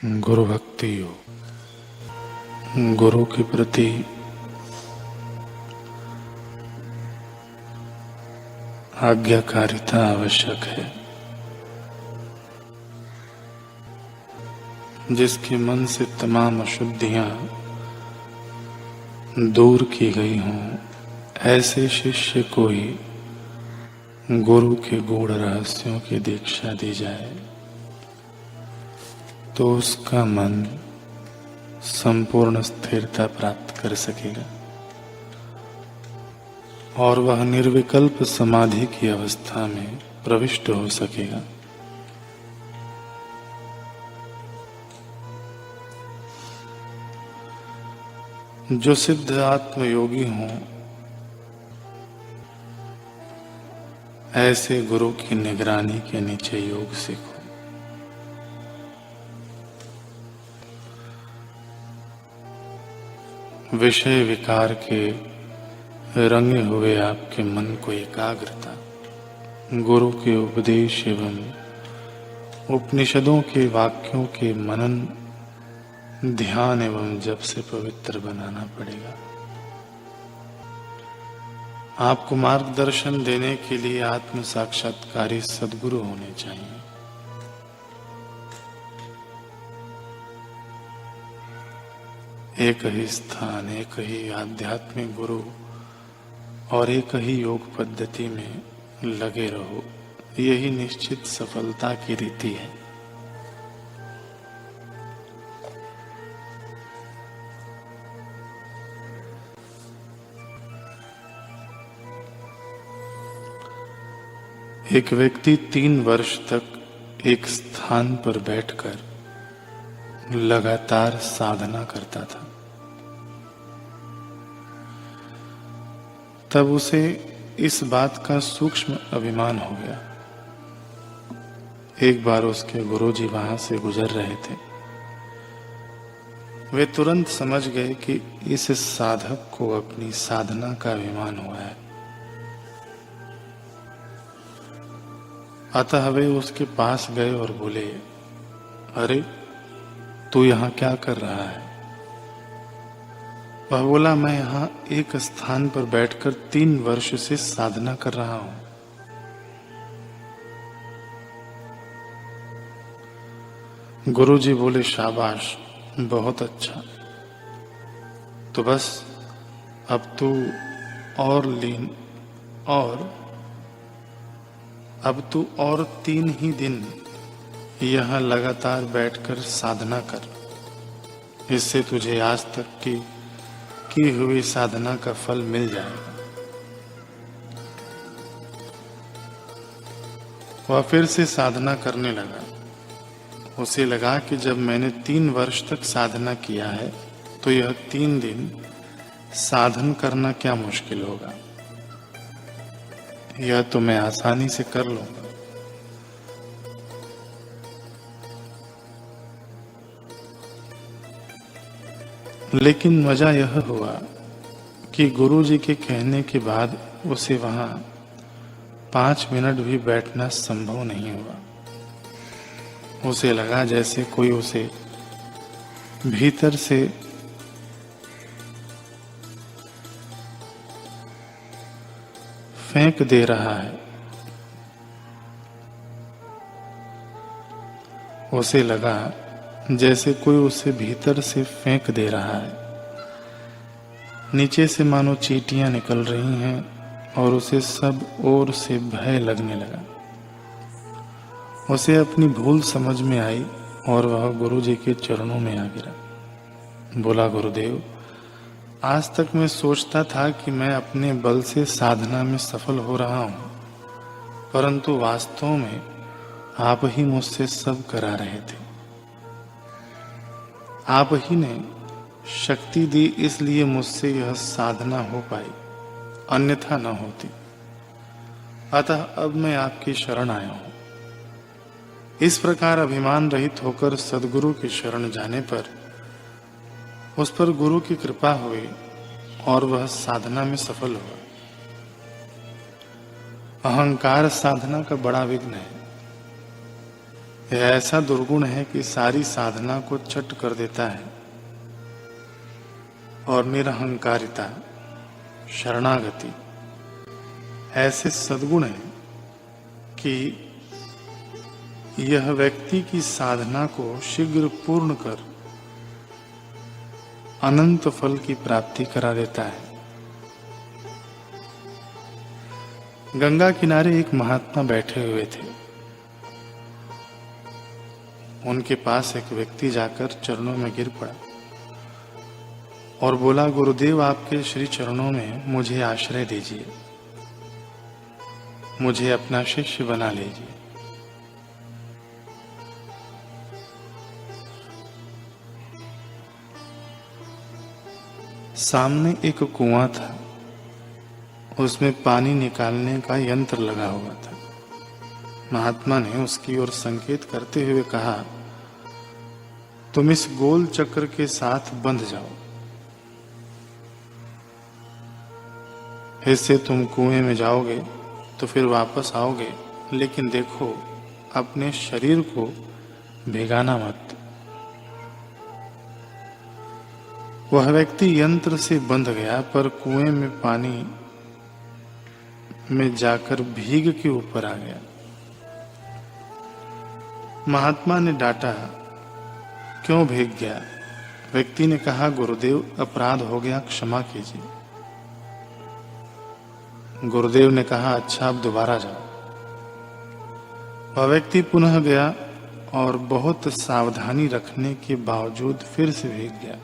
गुरु भक्ति योग। गुरु के प्रति आज्ञाकारिता आवश्यक है। जिसके मन से तमाम अशुद्धियां दूर की गई हों, ऐसे शिष्य को ही गुरु के गूढ़ रहस्यों की दीक्षा दी जाए तो उसका मन संपूर्ण स्थिरता प्राप्त कर सकेगा और वह निर्विकल्प समाधि की अवस्था में प्रविष्ट हो सकेगा। जो सिद्ध आत्मयोगी हों, ऐसे गुरु की निगरानी के नीचे योग सीखो। विषय विकार के रंगे हुए आपके मन को एकाग्रता गुरु के उपदेश एवं उपनिषदों के वाक्यों के मनन, ध्यान एवं जप से पवित्र बनाना पड़ेगा। आपको मार्गदर्शन देने के लिए आत्म साक्षात्कारी सद्गुरु होने चाहिए। एक ही स्थान, एक ही आध्यात्मिक गुरु और एक ही योग पद्धति में लगे रहो, यही निश्चित सफलता की रीति है। एक व्यक्ति 3 वर्ष तक एक स्थान पर बैठकर लगातार साधना करता था। तब उसे इस बात का सूक्ष्म अभिमान हो गया। एक बार उसके गुरुजी वहां से गुजर रहे थे। वे तुरंत समझ गए कि इस साधक को अपनी साधना का अभिमान हुआ है। अतः वे उसके पास गए और बोले, अरे तू यहाँ क्या कर रहा है? वह बोला, मैं यहाँ एक स्थान पर बैठकर 3 वर्ष से साधना कर रहा हूं। गुरुजी बोले, शाबाश, बहुत अच्छा। तो बस अब तू और लीन अब तू और 3 ही दिन यहाँ लगातार बैठकर साधना कर। इससे तुझे आज तक की हुई साधना का फल मिल जाएगा। वह फिर से साधना करने लगा। उसे लगा कि जब मैंने 3 वर्ष तक साधना किया है तो यह 3 दिन साधन करना क्या मुश्किल होगा, यह तो मैं आसानी से कर लूंगा। लेकिन मजा यह हुआ कि गुरुजी के कहने के बाद उसे वहां 5 मिनट भी बैठना संभव नहीं हुआ। उसे लगा जैसे कोई उसे भीतर से फेंक दे रहा है। उसे लगा जैसे कोई उसे भीतर से फेंक दे रहा है। नीचे से मानो चींटियां निकल रही हैं और उसे सब ओर से भय लगने लगा। उसे अपनी भूल समझ में आई और वह गुरुजी के चरणों में आ गिरा। बोला, गुरुदेव, आज तक मैं सोचता था कि मैं अपने बल से साधना में सफल हो रहा हूं, परंतु वास्तव में आप ही मुझसे सब करा रहे थे। आप ही ने शक्ति दी, इसलिए मुझसे यह साधना हो पाई, अन्यथा न होती। अतः अब मैं आपकी शरण आया हूं। इस प्रकार अभिमान रहित होकर सद्गुरु की शरण जाने पर उस पर गुरु की कृपा हुई और वह साधना में सफल हुआ। अहंकार साधना का बड़ा विघ्न है। यह ऐसा दुर्गुण है कि सारी साधना को चट कर देता है और निरहंकारिता, शरणागति ऐसे सद्गुण हैं कि यह व्यक्ति की साधना को शीघ्र पूर्ण कर अनंत फल की प्राप्ति करा देता है। गंगा किनारे एक महात्मा बैठे हुए थे। उनके पास एक व्यक्ति जाकर चरणों में गिर पड़ा और बोला, गुरुदेव, आपके श्री चरणों में मुझे आश्रय दीजिए, मुझे अपना शिष्य बना लीजिए। सामने एक कुआं था, उसमें पानी निकालने का यंत्र लगा हुआ था। महात्मा ने उसकी ओर संकेत करते हुए कहा, तुम इस गोल चक्र के साथ बंध जाओ, इससे तुम कुएं में जाओगे तो फिर वापस आओगे, लेकिन देखो अपने शरीर को भिगाना मत। वह व्यक्ति यंत्र से बंध गया, पर कुएं में पानी में जाकर भीग के ऊपर आ गया। महात्मा ने डांटा, क्यों भीग गया? व्यक्ति ने कहा, गुरुदेव, अपराध हो गया, क्षमा कीजिए। गुरुदेव ने कहा, अच्छा, अब दोबारा जाओ। वह व्यक्ति पुनः गया और बहुत सावधानी रखने के बावजूद फिर से भीग गया।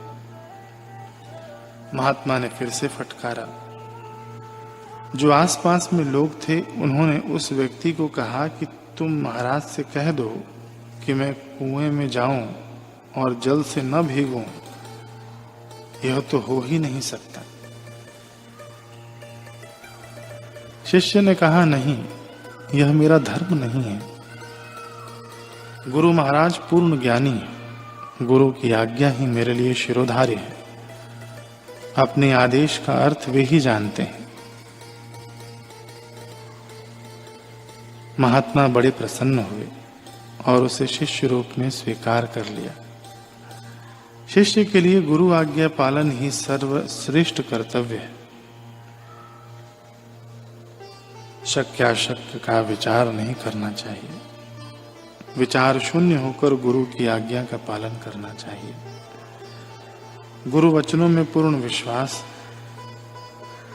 महात्मा ने फिर से फटकारा। जो आसपास में लोग थे, उन्होंने उस व्यक्ति को कहा कि तुम महाराज से कह दो कि मैं कुएं में जाऊं और जल से न भीगूं, यह तो हो ही नहीं सकता। शिष्य ने कहा, नहीं, यह मेरा धर्म नहीं है। गुरु महाराज पूर्ण ज्ञानी है, गुरु की आज्ञा ही मेरे लिए शिरोधार्य है। अपने आदेश का अर्थ वे ही जानते हैं। महात्मा बड़े प्रसन्न हुए और उसे शिष्य रूप में स्वीकार कर लिया। शिष्य के लिए गुरु आज्ञा पालन ही सर्वश्रेष्ठ कर्तव्य है। शक्याशक्य का विचार नहीं करना चाहिए। विचार शून्य होकर गुरु की आज्ञा का पालन करना चाहिए। गुरु वचनों में पूर्ण विश्वास,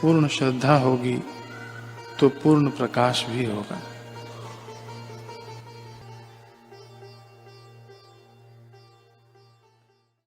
पूर्ण श्रद्धा होगी तो पूर्ण प्रकाश भी होगा।